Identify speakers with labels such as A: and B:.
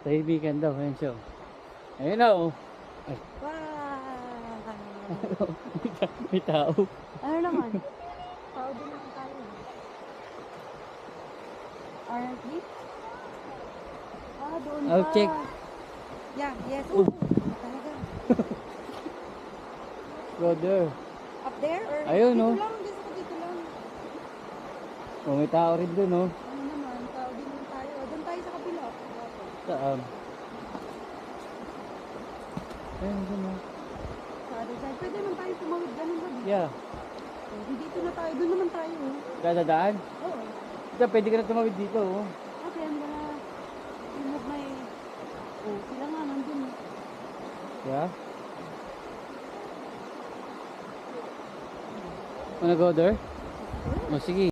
A: Tahimikan daw. Ayan siya. Ayun na oh. Ay,
B: Wow!
A: may tao.
B: Ano naman? Tao din naman tayo. Aren't we? Ah, doon
A: I'll
B: pa.
A: check.
B: Yeah, yes.
A: Oh.
B: Talaga.
A: Brother.
B: Up there? Or
A: Ayun,
B: dito
A: no?
B: lang? Dito lang.
A: Oh, may tao rin dun oh.
B: Ano naman? Tao din naman tayo. Doon tayo sa kabila.
A: Saan? Ayun dun oh.
B: Sa other side. Pwede naman tayo tumawid ganun ba?
A: Yeah.
B: Dito na tayo. Doon naman tayo.
A: Dadadaan?
B: Oo.
A: Ito, pwede ka na tumawid dito oh.
B: Okay, I'm gonna remove my... Oh, sila nga nandun.
A: Yeah? Wanna go there? Oh, sige.